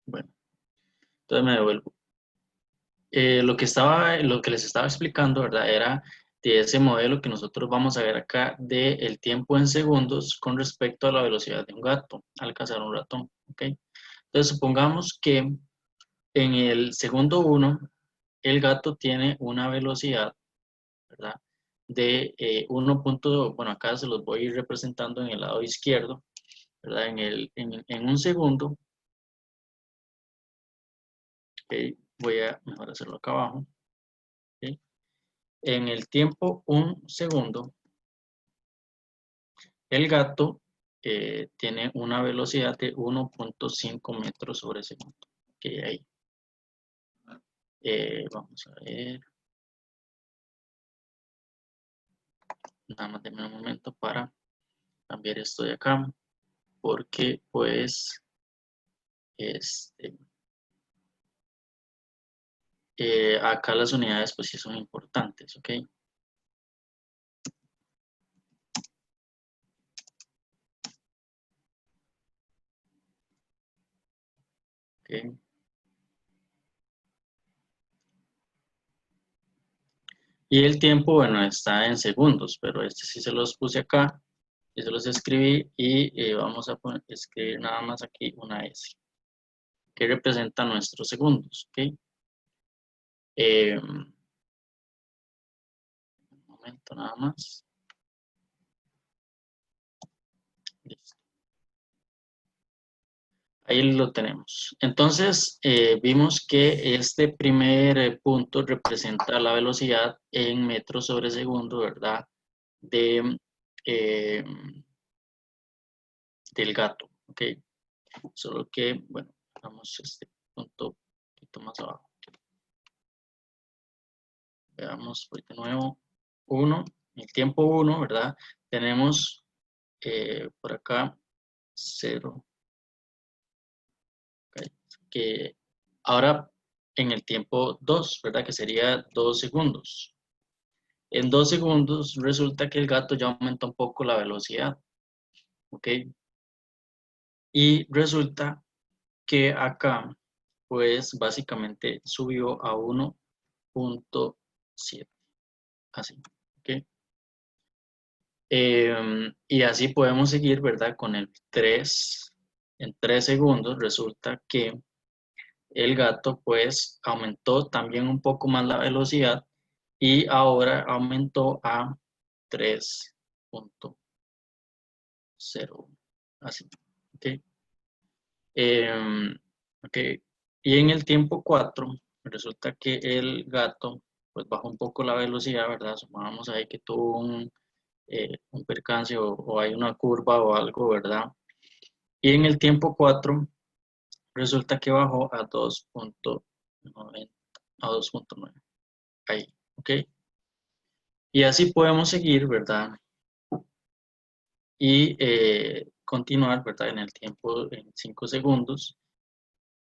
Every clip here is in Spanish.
Bueno, entonces me devuelvo. Lo que les estaba explicando, ¿verdad? Era de ese modelo que nosotros vamos a ver acá del tiempo en segundos con respecto a la velocidad de un gato al cazar un ratón, ¿ok? Entonces supongamos que en el segundo 1 el gato tiene una velocidad, ¿verdad? De 1. Bueno, acá se los voy a ir representando en el lado izquierdo, ¿verdad? En un segundo, ¿ok? Voy a mejor hacerlo acá abajo, ¿ok? En el tiempo 1 segundo, el gato tiene una velocidad de 1.5 metros sobre segundo. Ok, ahí. Vamos a ver. Nada más denme un momento para cambiar esto de acá. Porque pues este, acá las unidades pues sí son importantes, ¿ok? Ok. Y el tiempo, bueno, está en segundos, pero este sí se los puse acá, y se los escribí y vamos a escribir nada más aquí una S, que representa nuestros segundos, ¿ok? Un momento nada más. Listo. Ahí lo tenemos. Entonces, vimos que este primer punto representa la velocidad en metros sobre segundo, ¿verdad? Eh, del gato, ¿ok? Solo que, bueno, vamos este punto un poquito más abajo. Veamos, voy de nuevo. 1, el tiempo 1, ¿verdad? Tenemos por acá 0. Okay, que ahora en el tiempo 2, ¿verdad? Que sería 2 segundos. En 2 segundos resulta que el gato ya aumenta un poco la velocidad, ¿ok? Y resulta que acá, pues básicamente subió a 1.7, así, ¿ok? Y así podemos seguir, ¿verdad? Con el 3, en 3 segundos resulta que el gato pues aumentó también un poco más la velocidad y ahora aumentó a 3.0, así, ¿ok? Ok. Y en el tiempo 4 resulta que el gato pues bajó un poco la velocidad, ¿verdad? Supongamos ahí que tuvo un percance o hay una curva o algo, ¿verdad? Y en el tiempo 4 resulta que bajó a 2.9, a 2.9, ahí, ¿ok? Y así podemos seguir, ¿verdad? Y continuar, ¿verdad? En el tiempo en 5 segundos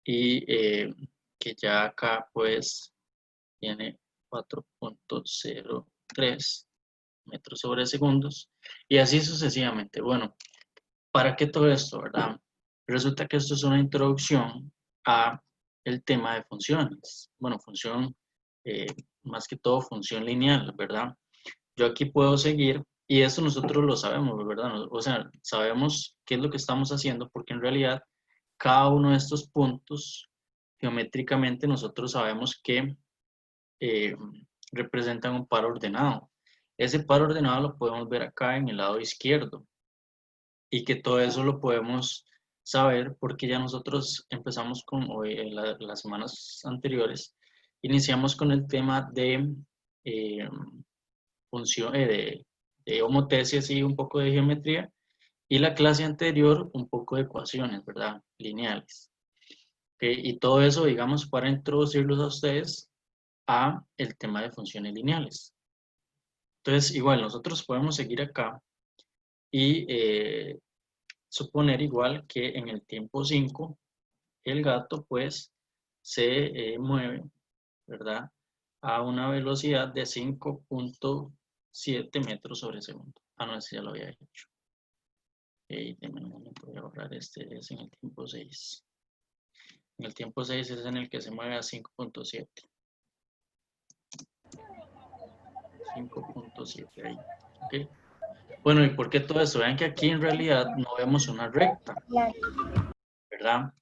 y que ya acá pues tiene 4.03 metros sobre segundos y así sucesivamente. Bueno, ¿para qué todo esto, verdad? Resulta que esto es una introducción a el tema de funciones. Bueno, función, eh, más que todo función lineal, ¿verdad? Yo aquí puedo seguir y eso nosotros lo sabemos, ¿verdad? O sea, sabemos qué es lo que estamos haciendo porque en realidad cada uno de estos puntos geométricamente nosotros sabemos que eh, representan un par ordenado. Ese par ordenado lo podemos ver acá en el lado izquierdo y que todo eso lo podemos saber porque ya nosotros empezamos con hoy, las semanas anteriores, iniciamos con el tema de eh, función, de homotesis y un poco de geometría y la clase anterior un poco de ecuaciones, ¿verdad? Lineales. ¿Okay? Y todo eso, digamos, para introducirlos a ustedes a el tema de funciones lineales. Entonces, igual, nosotros podemos seguir acá y suponer igual que en el tiempo 5 el gato pues se mueve, ¿verdad? A una velocidad de 5.7 metros sobre segundo. Ah, no, ese ya lo había hecho. Denme un momento, voy a borrar este, es en el tiempo 6. En el tiempo 6 es en el que se mueve a 5.7. 5.7 ahí. ¿Ok? Bueno, ¿y por qué todo eso? Vean que aquí en realidad no vemos una recta, ¿verdad?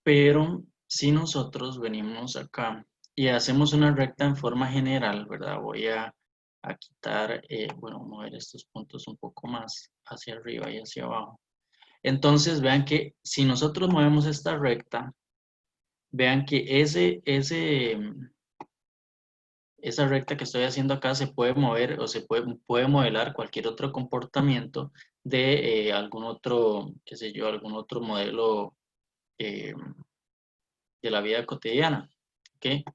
Pero si nosotros venimos acá y hacemos una recta en forma general, ¿verdad? Voy a quitar, bueno, mover estos puntos un poco más hacia arriba y hacia abajo. Entonces, vean que si nosotros movemos esta recta, vean que esa recta que estoy haciendo acá se puede mover o puede modelar cualquier otro comportamiento de algún otro, qué sé yo, algún otro modelo eh, de la vida cotidiana. ¿Ok?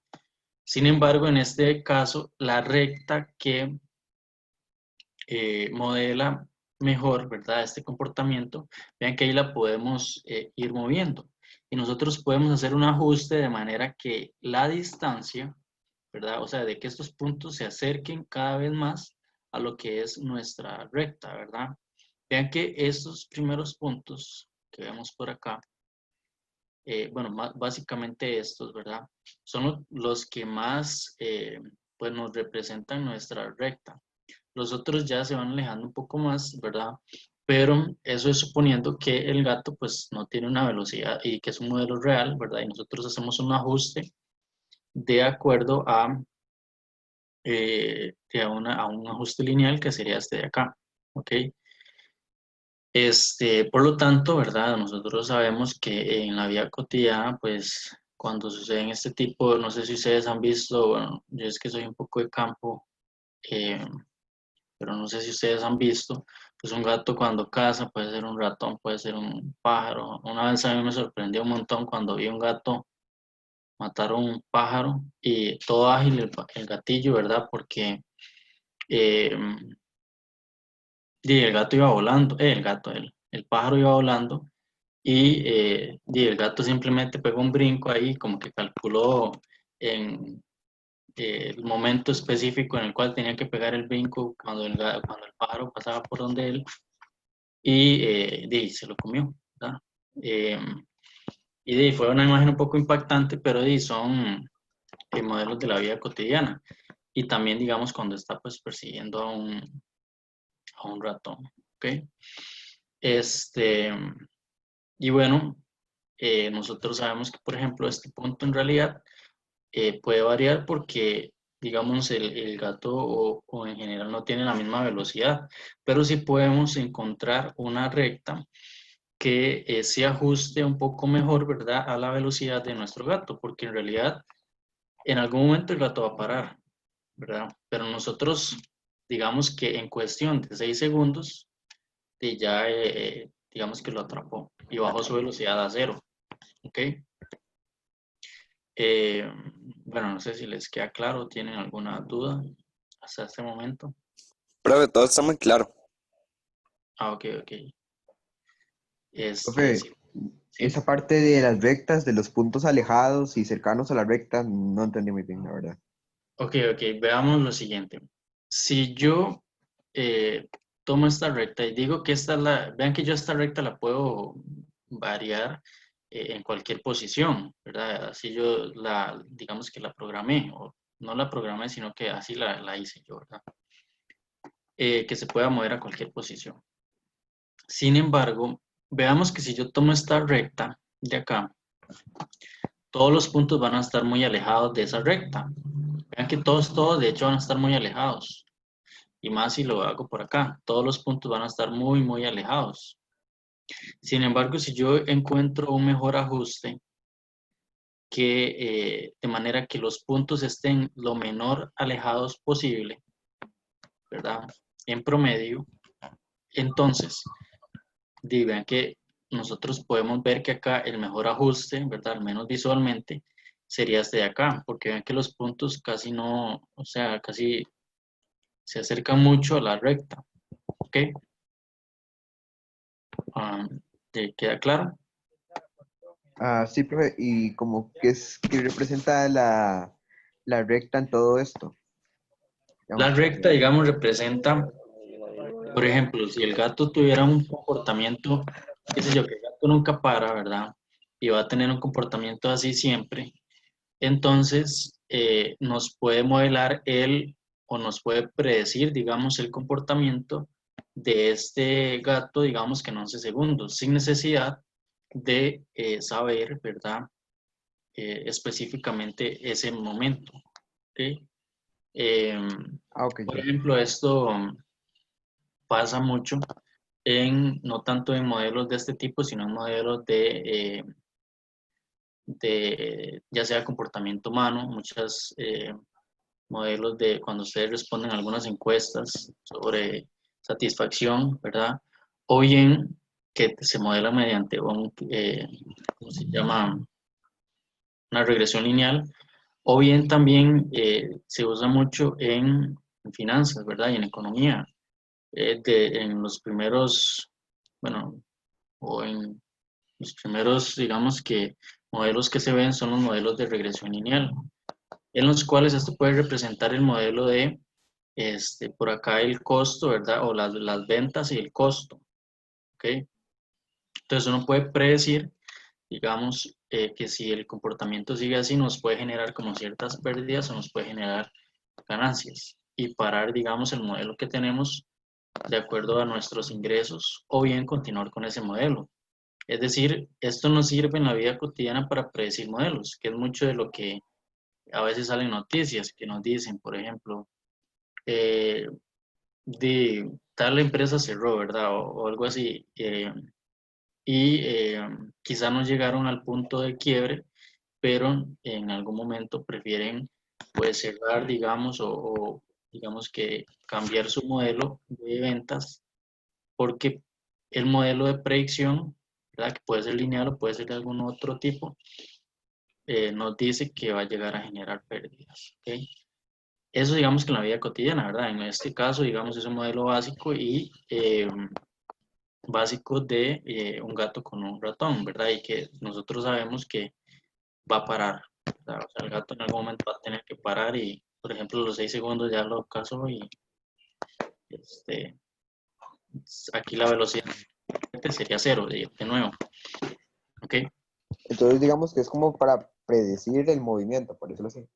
Sin embargo, en este caso, la recta que modela mejor, ¿verdad? Este comportamiento, vean que ahí la podemos ir moviendo. Y nosotros podemos hacer un ajuste de manera que la distancia, ¿verdad? O sea, de que estos puntos se acerquen cada vez más a lo que es nuestra recta, ¿verdad? Vean que estos primeros puntos que vemos por acá, bueno, básicamente estos, ¿verdad? Son los que más, pues nos representan nuestra recta. Los otros ya se van alejando un poco más, ¿verdad? Pero eso es suponiendo que el gato pues no tiene una velocidad y que es un modelo real, ¿verdad? Y nosotros hacemos un ajuste de acuerdo a un ajuste lineal que sería este de acá, ¿ok? Por lo tanto, ¿verdad? Nosotros sabemos que en la vida cotidiana, pues cuando suceden este tipo, no sé si ustedes han visto, bueno, yo es que soy un poco de campo, eh, pero no sé si ustedes han visto, pues un gato cuando caza puede ser un ratón, puede ser un pájaro. Una vez a mí me sorprendió un montón cuando vi un gato matar a un pájaro y todo ágil el gatillo, ¿verdad? Porque eh, el gato iba volando, el pájaro iba volando y el gato simplemente pegó un brinco ahí, como que calculó en el momento específico en el cual tenía que pegar el brinco cuando el pájaro pasaba por donde él y se lo comió, ¿verdad? Eh, fue una imagen un poco impactante, pero son modelos de la vida cotidiana. Y también, digamos, cuando está pues persiguiendo a un ratón, ¿ok? Este, y bueno, nosotros sabemos que, por ejemplo, este punto en realidad puede variar porque, digamos, el gato o en general no tiene la misma velocidad, pero sí podemos encontrar una recta que se ajuste un poco mejor, ¿verdad?, a la velocidad de nuestro gato, porque en realidad en algún momento el gato va a parar, ¿verdad? Pero nosotros, digamos que en cuestión de 6 segundos, ya, digamos que lo atrapó y bajó su velocidad a cero, ¿ok? Eh, bueno, no sé si les queda claro, ¿tienen alguna duda hasta este momento? Profe, todo está muy claro. Ah, ok, ok. Profe, Sí, sí. esa parte de las rectas, de los puntos alejados y cercanos a la recta, no entendí muy bien, la verdad. Ok, ok, veamos lo siguiente. Si yo eh, tomo esta recta y digo que vean que yo esta recta la puedo variar en cualquier posición, ¿verdad? Así yo digamos que la programé, o no la programé, sino que así la hice yo, ¿verdad? Que se pueda mover a cualquier posición. Sin embargo, veamos que si yo tomo esta recta de acá, todos los puntos van a estar muy alejados de esa recta. Vean que todos de hecho van a estar muy alejados. Y más si lo hago por acá, todos los puntos van a estar muy, muy alejados. Sin embargo, si yo encuentro un mejor ajuste, de manera que los puntos estén lo menor alejados posible, ¿verdad? En promedio, entonces, vean que nosotros podemos ver que acá el mejor ajuste, ¿verdad? Al menos visualmente, sería este de acá, porque vean que los puntos casi no, o sea, casi se acercan mucho a la recta, ¿ok? Ah, ¿te queda claro? Ah, sí, profe, y como que representa la recta en todo esto. La Digamos, recta, digamos, representa, por ejemplo, si el gato tuviera un comportamiento, qué sé yo, que el gato nunca para, ¿verdad? y va a tener un comportamiento así siempre, entonces nos puede modelar o nos puede predecir, digamos, el comportamiento de este gato, digamos que en 11 segundos, sin necesidad de saber, ¿verdad? Específicamente ese momento. ¿Ok? Ok, Por sí. ejemplo, esto pasa mucho no tanto en modelos de este tipo, sino en modelos de ya sea comportamiento humano, muchos modelos de cuando ustedes responden a algunas encuestas sobre satisfacción, ¿verdad? O bien que se modela mediante ¿cómo se llama? Una regresión lineal, o bien también se usa mucho en finanzas, ¿verdad? Y en economía. En los primeros, bueno, o en los primeros, digamos que modelos que se ven son los modelos de regresión lineal, en los cuales esto puede representar el modelo de, por acá el costo, ¿verdad? O las ventas y el costo, ¿ok? Entonces uno puede predecir, digamos, que si el comportamiento sigue así, nos puede generar como ciertas pérdidas o nos puede generar ganancias y parar, digamos, el modelo que tenemos de acuerdo a nuestros ingresos o bien continuar con ese modelo. Es decir, esto nos sirve en la vida cotidiana para predecir modelos, que es mucho de lo que a veces salen noticias que nos dicen, por ejemplo, eh, de tal empresa cerró, ¿verdad? O algo así. Y quizá no llegaron al punto de quiebre, pero en algún momento prefieren pues cerrar, digamos, o digamos que cambiar su modelo de ventas porque el modelo de predicción, ¿verdad? Que puede ser lineal o puede ser de algún otro tipo, nos dice que va a llegar a generar pérdidas. ¿Ok? Eso digamos que en la vida cotidiana, ¿verdad? En este caso, digamos, es un modelo básico y básico de un gato con un ratón, ¿verdad? Y que nosotros sabemos que va a parar, ¿verdad? O sea, el gato en algún momento va a tener que parar y, por ejemplo, los 6 segundos ya lo casó y este, aquí la velocidad sería cero de nuevo, ¿ok? Entonces digamos que es como para predecir el movimiento, por decirlo así.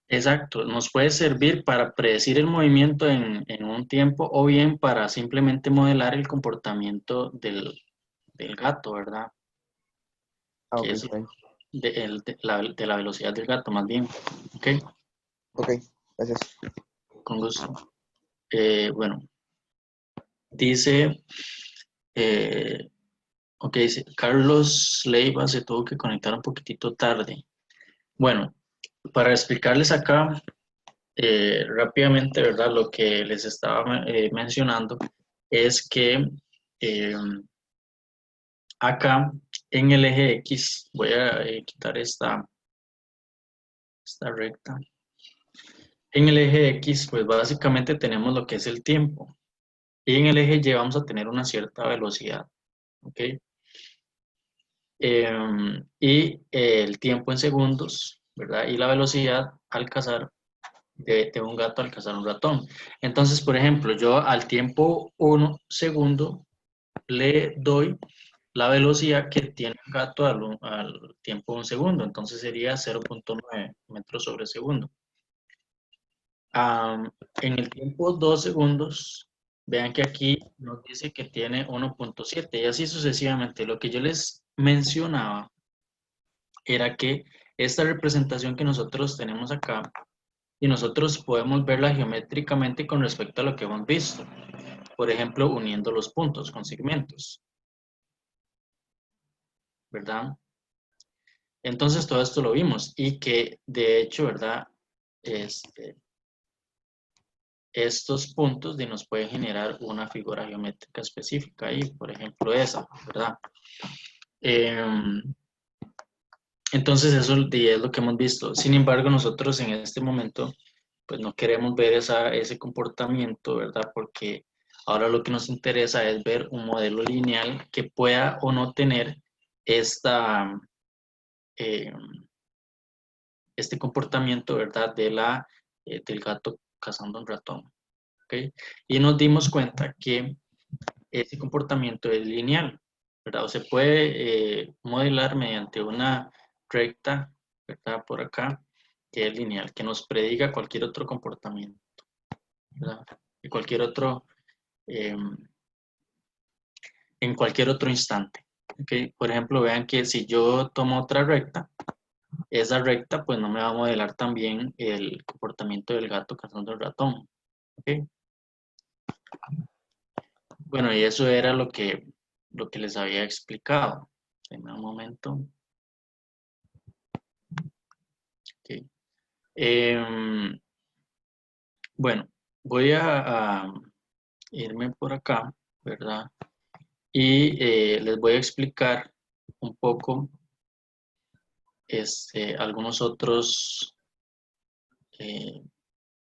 Exacto, nos puede servir para predecir el movimiento en un tiempo o bien para simplemente modelar el comportamiento del gato, ¿verdad? Ah, Que ok, es está bien. de la velocidad del gato más bien. ¿Ok? Ok, gracias. Con gusto. Bueno, dice, eh, ok, dice, Carlos Leiva se tuvo que conectar un poquitito tarde. Bueno, para explicarles acá rápidamente, ¿verdad? Lo que les estaba mencionando es que eh, acá en el eje X, voy a quitar esta recta. En el eje X, pues básicamente tenemos lo que es el tiempo. Y en el eje Y vamos a tener una cierta velocidad. ¿Ok? Y el tiempo en segundos, ¿verdad? Y la velocidad al cazar de un gato al cazar un ratón. Entonces, por ejemplo, yo al tiempo 1 segundo le doy la velocidad que tiene el gato al tiempo 1 segundo. Entonces sería 0.9 metros sobre segundo. En el tiempo 2 segundos, vean que aquí nos dice que tiene 1.7 y así sucesivamente. Lo que yo les mencionaba era que esta representación que nosotros tenemos acá, y nosotros podemos verla geométricamente con respecto a lo que hemos visto. Por ejemplo, uniendo los puntos con segmentos, ¿verdad? Entonces todo esto lo vimos y que de hecho, ¿verdad? Estos puntos nos pueden generar una figura geométrica específica y, por ejemplo, esa, ¿verdad? Entonces eso es lo que hemos visto. Sin embargo, nosotros en este momento, pues no queremos ver ese comportamiento, ¿verdad? Porque ahora lo que nos interesa es ver un modelo lineal que pueda o no tener esta, eh, este comportamiento, ¿verdad? Del gato cazando un ratón, ¿ok? Y nos dimos cuenta que ese comportamiento es lineal. ¿verdad? O se puede modelar mediante una recta, ¿verdad? Por acá, que es lineal, que nos prediga cualquier otro comportamiento, ¿verdad? Y cualquier otro, en cualquier otro instante. ¿Ok? Por ejemplo, vean que si yo tomo otra recta, esa recta pues no me va a modelar también el comportamiento del gato cazando el ratón. ¿Ok? Bueno, y eso era lo que les había explicado. Denme un momento. Ok. Bueno, voy a irme por acá, ¿verdad? Y les voy a explicar un poco algunos otros, eh,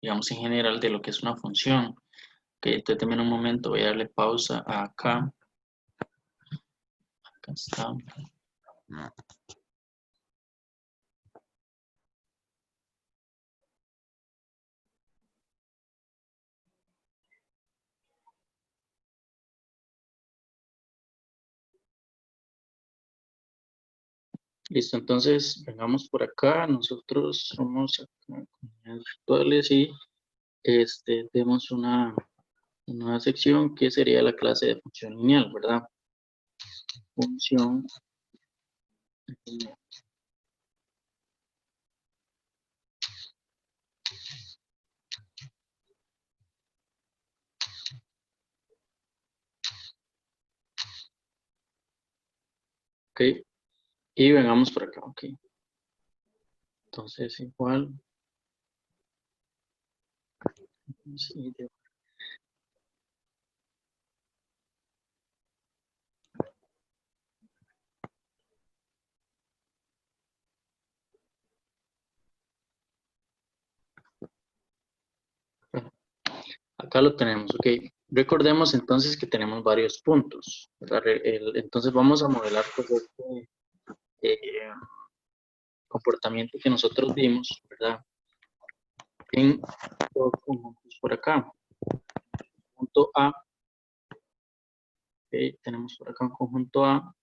digamos en general, de lo que es una función. Ok, entonces también un momento, voy a darle pausa acá. Acá está. Listo, entonces vengamos por acá. Nosotros somos acá, comunidades virtuales y tenemos una nueva sección que sería la clase de función lineal, ¿verdad? Función lineal. Ok, y vengamos por acá, ok. Entonces igual. Sí, acá lo tenemos, ok. Recordemos entonces que tenemos varios puntos, ¿verdad? Entonces vamos a modelar pues, este eh, comportamiento que nosotros vimos, ¿verdad? En dos conjuntos por acá. Conjunto A, ok, tenemos por acá un conjunto A,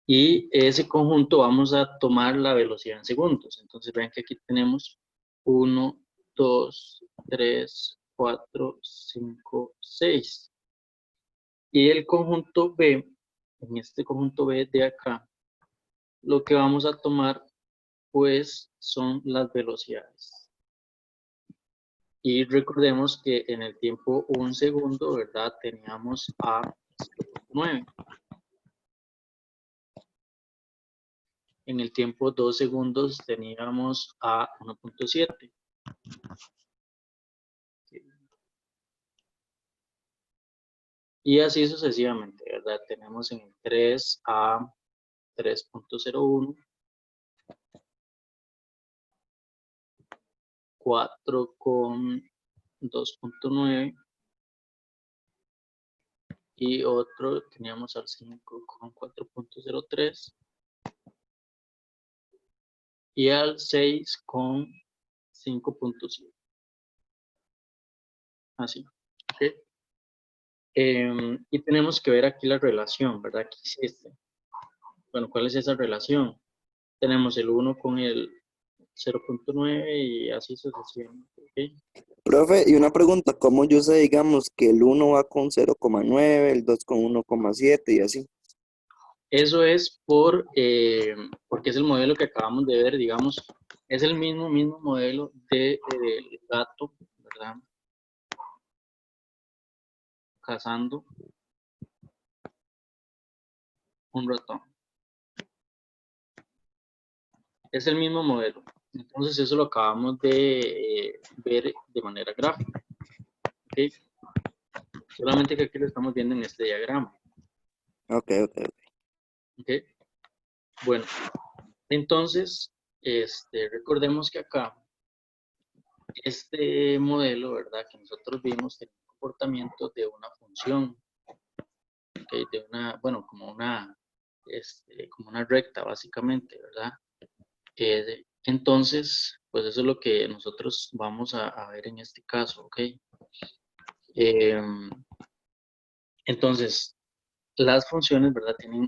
y ese conjunto vamos a tomar la velocidad en segundos. Entonces vean que aquí tenemos 1, 2, 3, 4, 5, 6. Y el conjunto B, en este conjunto B de acá, lo que vamos a tomar pues son las velocidades. Y recordemos que en el tiempo 1 segundo, ¿verdad? Teníamos a 0.9. En el tiempo 2 segundos teníamos a 1.7. Y así sucesivamente, ¿verdad? Tenemos en el 3 a 3.01, 4 con 2.9 y otro teníamos al 5 con 4.03 y al 6 con 5.7. Así, ¿ok? Y tenemos que ver aquí la relación, ¿verdad? ¿Qué existe? Bueno, ¿cuál es esa relación? Tenemos el 1 con el 0.9 y así sucesivamente, ¿ok? Profe, y una pregunta, ¿cómo yo sé, digamos, que el 1 va con 0,9, el 2 con 1,7 y así? Eso es porque es el modelo que acabamos de ver, digamos, es el mismo modelo del gato, ¿verdad? Cazando un ratón. Es el mismo modelo. Entonces eso lo acabamos de ver de manera gráfica, ¿ok? Solamente que aquí lo estamos viendo en este diagrama, Ok, ok. ¿ok? Bueno, entonces, recordemos que acá, este modelo, ¿verdad? Que nosotros vimos tiene un comportamiento de una función, ¿ok? De una, bueno, como una recta, básicamente, ¿verdad? Entonces, pues eso es lo que nosotros vamos a ver en este caso, ¿ok? Entonces, las funciones, ¿verdad? Tienen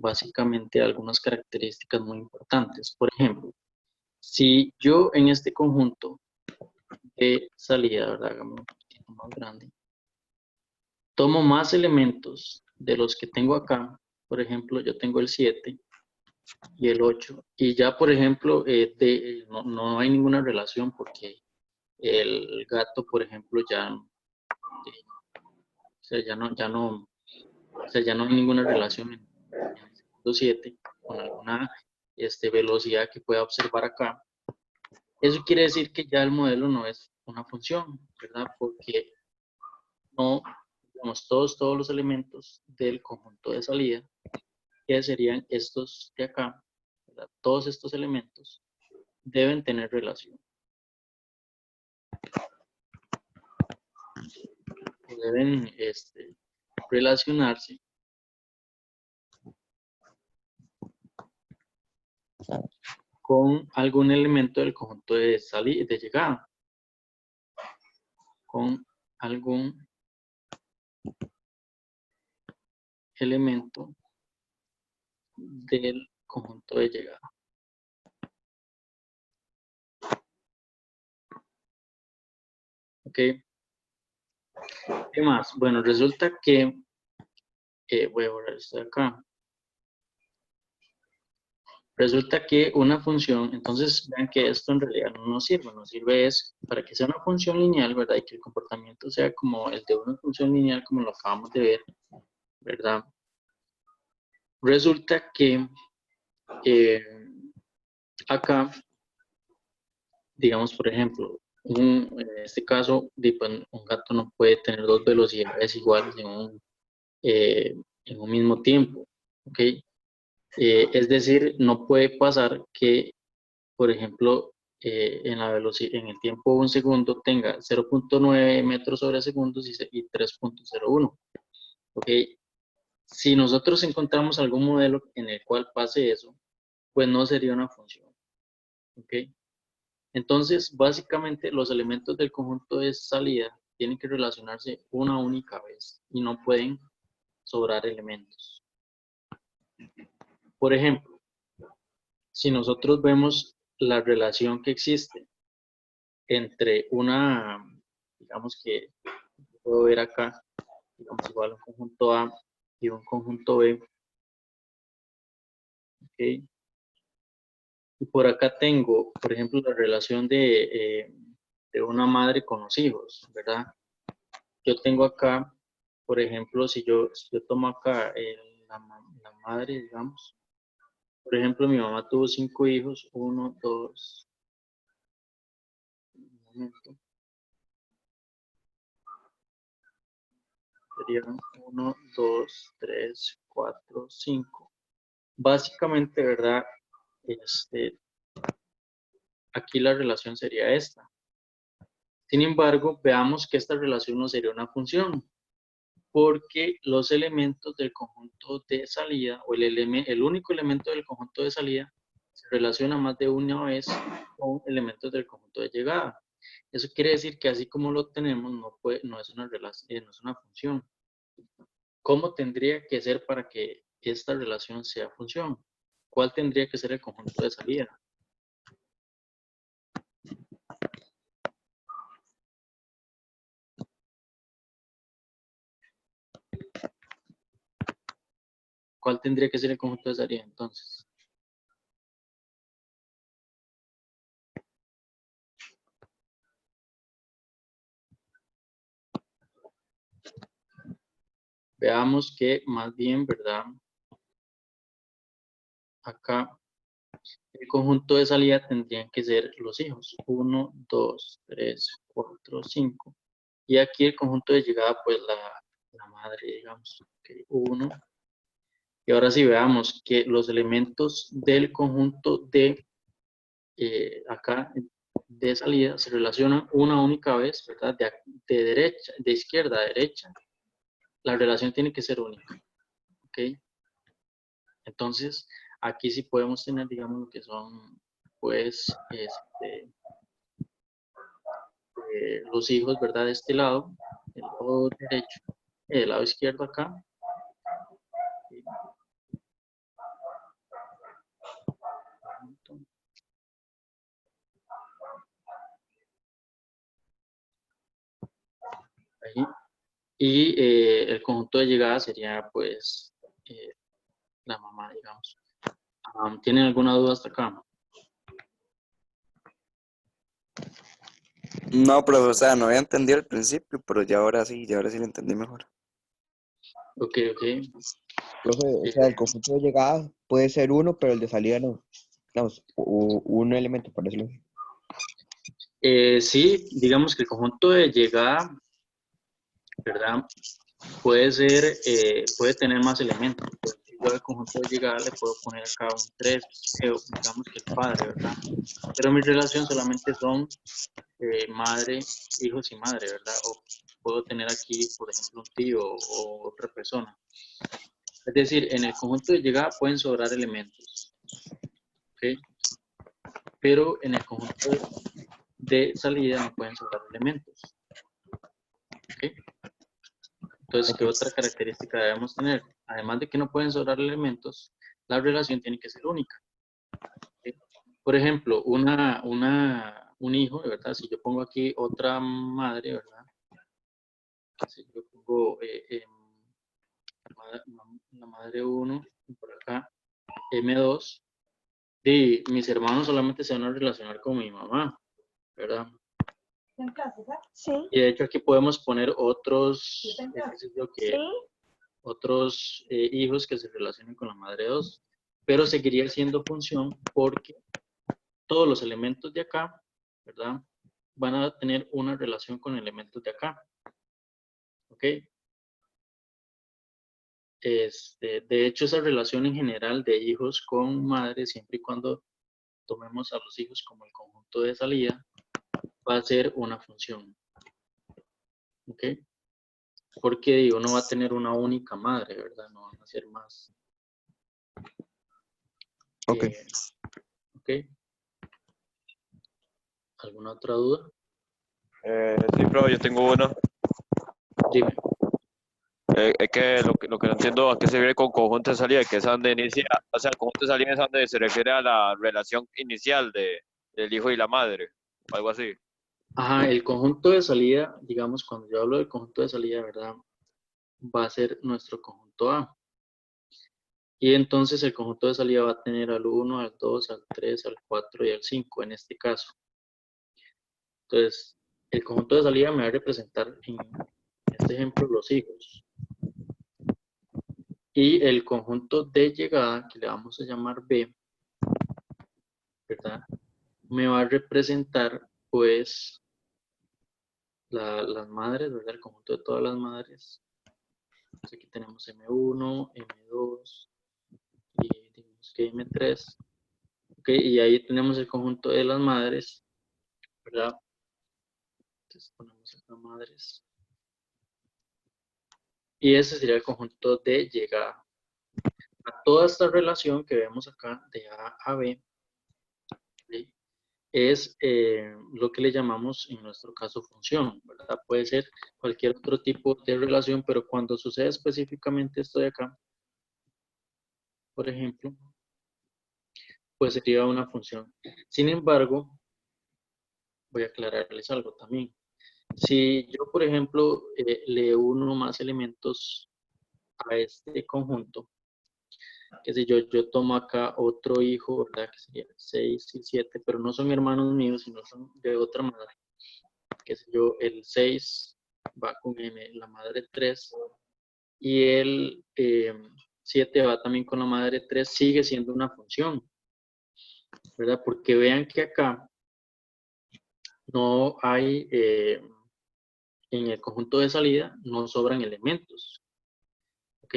básicamente algunas características muy importantes. Por ejemplo, si yo en este conjunto de salida, ¿verdad? Hagamos un poquito más grande, tomo más elementos de los que tengo acá. Por ejemplo, yo tengo el 7 y el 8. Y ya, por ejemplo, no hay ninguna relación porque el gato, por ejemplo, ya no hay ninguna relación en el segundo 7 con alguna velocidad que pueda observar acá. Eso quiere decir que ya el modelo no es una función, ¿verdad? Porque no, digamos, todos los elementos del conjunto de salida, que serían estos de acá, ¿verdad? Todos estos elementos deben tener relación. Deben relacionarse con algún elemento del conjunto de salida, de llegada, con algún elemento del conjunto de llegada. ¿Ok? ¿Qué más? Bueno, resulta que, voy a borrar esto de acá. Resulta que una función, entonces vean que esto en realidad no nos sirve es para que sea una función lineal, ¿verdad? Y que el comportamiento sea como el de una función lineal, como lo acabamos de ver, ¿verdad? Resulta que acá, digamos, por ejemplo, en este caso, pues, un gato no puede tener dos velocidades iguales en un mismo tiempo, ¿ok? Es decir, no puede pasar que, por ejemplo, en el tiempo de un segundo tenga 0.9 metros sobre segundos y 3.01, ¿ok? Si nosotros encontramos algún modelo en el cual pase eso, pues no sería una función, ¿ok? Entonces, básicamente, los elementos del conjunto de salida tienen que relacionarse una única vez y no pueden sobrar elementos. Por ejemplo, si nosotros vemos la relación que existe entre digamos que puedo ver acá, digamos igual un conjunto A y un conjunto B, ¿ok? Y por acá tengo, por ejemplo, la relación de una madre con los hijos, ¿verdad? Yo tengo acá, por ejemplo, si yo tomo acá la madre, digamos, por ejemplo, mi mamá tuvo 5 hijos, 1, 2, un momento, serían 1, 2, 3, 4, 5. Básicamente, ¿verdad? Aquí la relación sería esta. Sin embargo, veamos que esta relación no sería una función, porque los elementos del conjunto de salida, o el único elemento del conjunto de salida, se relaciona más de una vez con elementos del conjunto de llegada. Eso quiere decir que así como lo tenemos, no es no es una función. ¿Cómo tendría que ser para que esta relación sea función? ¿Cuál tendría que ser el conjunto de salida? ¿Cuál tendría que ser el conjunto de salida entonces? Veamos que más bien, ¿verdad? Acá el conjunto de salida tendrían que ser los hijos. 1, 2, 3, 4, 5. Y aquí el conjunto de llegada, pues la madre, digamos. Okay, 1. Y ahora sí veamos que los elementos del conjunto de acá de salida se relacionan una única vez, ¿verdad? De izquierda a derecha. La relación tiene que ser única. ¿Ok? Entonces, aquí sí podemos tener, digamos, lo que son, pues, los hijos, ¿verdad? De este lado, el lado derecho, el lado izquierdo acá, Ahí. Y el conjunto de llegada sería, pues, la mamá, digamos. ¿Tienen alguna duda hasta acá? No, pero, o sea, no había entendido al principio, pero ya ahora sí lo entendí mejor. Ok, ok. Profe, o sea, el conjunto de llegada puede ser uno, pero el de salida no. Digamos, un elemento, por decirlo así. Sí, digamos que el conjunto de llegada, ¿verdad? Puede ser, puede tener más elementos. Pues, si yo al conjunto de llegada le puedo poner acá un 3, digamos que el padre, ¿verdad? Pero mi relación solamente son madre, hijos y madre, ¿verdad? O puedo tener aquí, por ejemplo, un tío o otra persona. Es decir, en el conjunto de llegada pueden sobrar elementos, ¿ok? Pero en el conjunto de salida no pueden sobrar elementos, ¿ok? Entonces, ¿qué Ok. otra característica debemos tener? Además de que no pueden sobrar elementos, la relación tiene que ser única, ¿ok? Por ejemplo, un hijo, ¿verdad? Si yo pongo aquí otra madre, ¿verdad? Si yo pongo la madre 1 y por acá M2, y mis hermanos solamente se van a relacionar con mi mamá, ¿verdad? Sí, Y de hecho aquí podemos poner otros, qué sé yo, sí. otros hijos que se relacionen con la madre 2, pero seguiría siendo función porque todos los elementos de acá, ¿verdad? Van a tener una relación con elementos de acá, ¿ok? De hecho, esa relación en general de hijos con madre, siempre y cuando tomemos a los hijos como el conjunto de salida, va a ser una función, ¿ok? Porque digo, no va a tener una única madre, ¿verdad? No van a ser más. Ok. ¿Ok? ¿Alguna otra duda? Sí, profe, yo tengo una. Dime. Es que lo que no entiendo a qué se refiere con conjunto de salida, que es donde inicia, o sea, el conjunto de salida es donde se refiere a la relación inicial del hijo y la madre, o algo así. Ajá, el conjunto de salida, digamos, cuando yo hablo del conjunto de salida, ¿verdad? Va a ser nuestro conjunto A. Y entonces el conjunto de salida va a tener al 1, al 2, al 3, al 4 y al 5 en este caso. Entonces, el conjunto de salida me va a representar en este ejemplo los hijos. Y el conjunto de llegada, que le vamos a llamar B, ¿verdad? Me va a representar, pues, las madres, ¿verdad? El conjunto de todas las madres. Entonces aquí tenemos M1, M2 y digamos que M3. ¿Ok? Y ahí tenemos el conjunto de las madres, ¿verdad? Entonces ponemos acá madres. Y ese sería el conjunto de llegada. A toda esta relación que vemos acá de A a B, ¿sí? Es lo que le llamamos en nuestro caso función, ¿verdad? Puede ser cualquier otro tipo de relación, pero cuando sucede específicamente esto de acá, por ejemplo, pues sería una función. Sin embargo, voy a aclararles algo también. Si yo, por ejemplo, le uno más elementos a este conjunto, que si yo tomo acá otro hijo, ¿verdad? Que sería 6 y 7, pero no son hermanos míos, sino son de otra madre. Que si yo, el 6 va con M, la madre 3, y el 7 va también con la madre 3, sigue siendo una función, ¿verdad? Porque vean que acá no hay, en el conjunto de salida, no sobran elementos, ¿ok?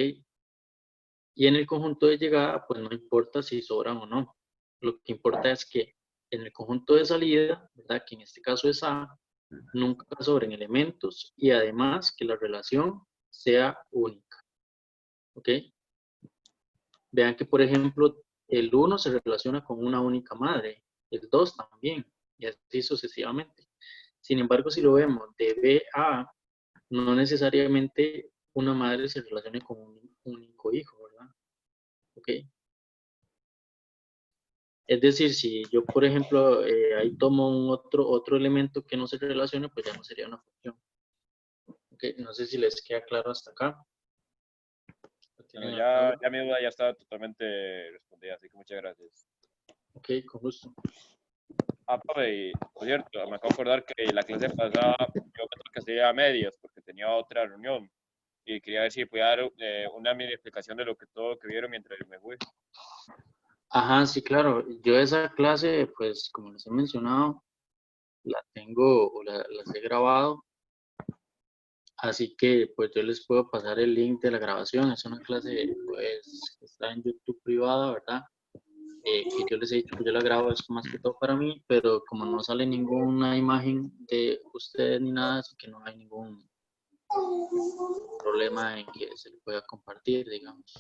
Y en el conjunto de llegada, pues no importa si sobran o no. Lo que importa es que en el conjunto de salida, ¿verdad? Que en este caso es A, nunca sobren elementos y además que la relación sea única, ¿ok? Vean que, por ejemplo, el 1 se relaciona con una única madre, el 2 también, y así sucesivamente. Sin embargo, si lo vemos de B a A, no necesariamente una madre se relacione con un único hijo, ¿verdad? ¿Ok? Es decir, si yo, por ejemplo, ahí tomo un otro elemento que no se relacione, pues ya no sería una función. ¿Ok? Ok, no sé si les queda claro hasta acá. Bueno, ya mi duda ya está totalmente respondida, así que muchas gracias. Ok, con gusto. Profe, y, por cierto, me acabo de acordar que la clase pasada yo me toca hacer a medias porque tenía otra reunión y quería ver si podía dar una mini explicación de todo lo que vieron mientras me fui. Ajá, sí, claro. Yo esa clase, pues, como les he mencionado, la tengo o las he grabado. Así que, pues, yo les puedo pasar el link de la grabación. Es una clase, pues, que está en YouTube privada, ¿verdad? Que yo les he dicho que yo la grabo es más que todo para mí, pero como no sale ninguna imagen de ustedes ni nada, así que no hay ningún problema en que se le pueda compartir, digamos.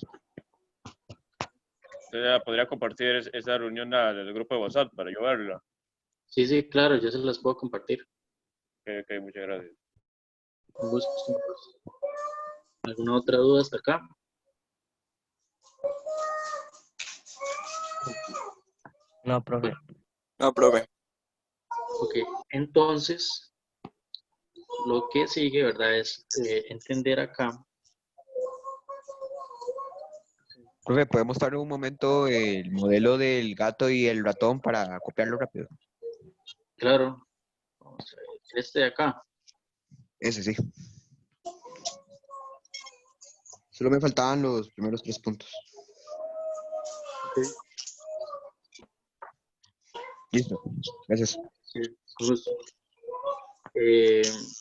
Entonces, podría compartir esa reunión del grupo de WhatsApp para yo verla. Sí, sí, claro, yo se las puedo compartir. Ok, muchas gracias. Con gusto. ¿Alguna otra duda hasta acá? No, profe. No, profe. Ok, entonces, lo que sigue, ¿verdad? Es entender acá. Profe, ¿podemos dar un momento el modelo del gato y el ratón para copiarlo rápido? Claro, vamos a ver, este de acá. Ese sí. Solo me faltaban los primeros 3 puntos. Ok. Listo. Gracias. Sí, con gusto.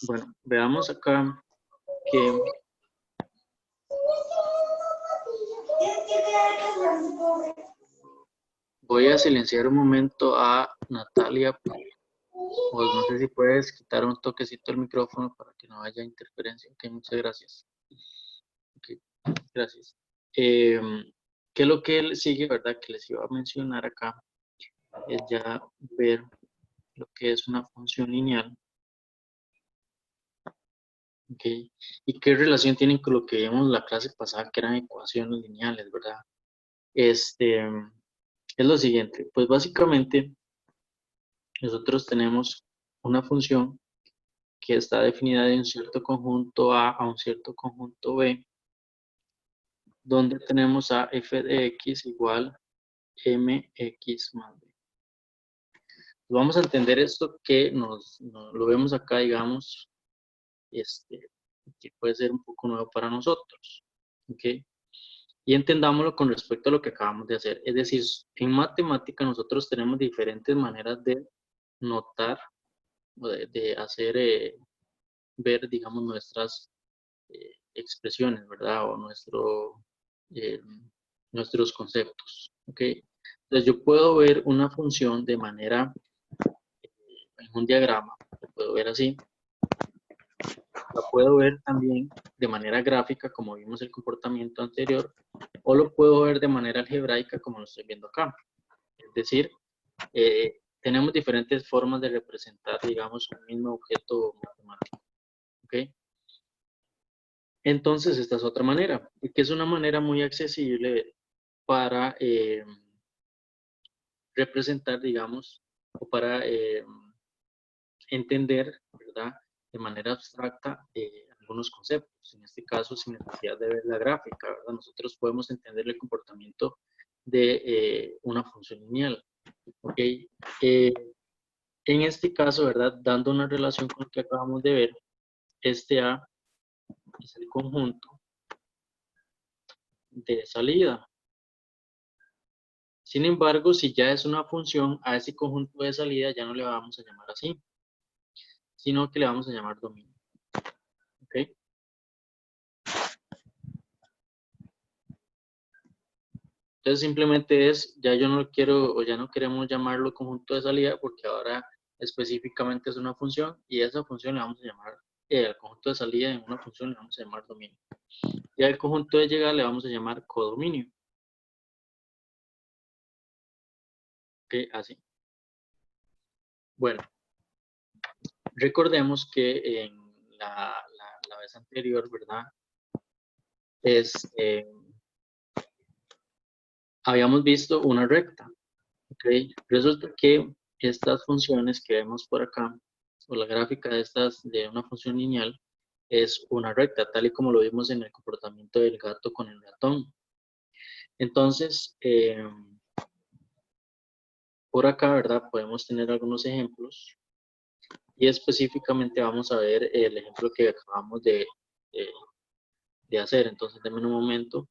Bueno, veamos acá que voy a silenciar un momento a Natalia. O no sé si puedes quitar un toquecito el micrófono para que no haya interferencia. Ok, muchas gracias. Ok, gracias. ¿Qué es lo que sigue, verdad? Que les iba a mencionar acá. Es ya ver lo que es una función lineal. Ok. ¿Y qué relación tienen con lo que vimos en la clase pasada, que eran ecuaciones lineales, verdad? Es lo siguiente. Pues básicamente nosotros tenemos una función que está definida de un cierto conjunto A un cierto conjunto B, donde tenemos a f de x igual mx más b. Vamos a entender esto que lo vemos acá, digamos, que puede ser un poco nuevo para nosotros. ¿Ok? Y entendámoslo con respecto a lo que acabamos de hacer. Es decir, en matemática nosotros tenemos diferentes maneras de notar o de hacer ver, digamos, nuestras expresiones, ¿verdad? O eh, nuestros conceptos, ¿ok? Entonces yo puedo ver una función de manera, en un diagrama, lo puedo ver así, la puedo ver también de manera gráfica, como vimos el comportamiento anterior, o lo puedo ver de manera algebraica, como lo estoy viendo acá. Es decir, tenemos diferentes formas de representar, digamos, un mismo objeto matemático, ¿ok? Entonces, esta es otra manera, y que es una manera muy accesible para representar, digamos, o para entender, ¿verdad?, de manera abstracta algunos conceptos. En este caso, sin necesidad de ver la gráfica, ¿verdad? Nosotros podemos entender el comportamiento de una función lineal, ¿ok? En este caso, ¿verdad?, dando una relación con lo que acabamos de ver, este A es el conjunto de salida. Sin embargo, si ya es una función, a ese conjunto de salida ya no le vamos a llamar así, sino que le vamos a llamar dominio. ¿Ok? Entonces simplemente ya yo no quiero o ya no queremos llamarlo conjunto de salida porque ahora específicamente es una función y esa función le vamos a llamar, al conjunto de salida en una función le vamos a llamar dominio. Y al conjunto de llegada le vamos a llamar codominio. ¿Ok? Así. Bueno, recordemos que en la vez anterior, ¿verdad? Habíamos visto una recta, ¿ok? Resulta que estas funciones que vemos por acá, o la gráfica de una función lineal, es una recta, tal y como lo vimos en el comportamiento del gato con el ratón. Entonces, por acá, ¿verdad? Podemos tener algunos ejemplos y específicamente vamos a ver el ejemplo que acabamos de hacer. Entonces, denme un momento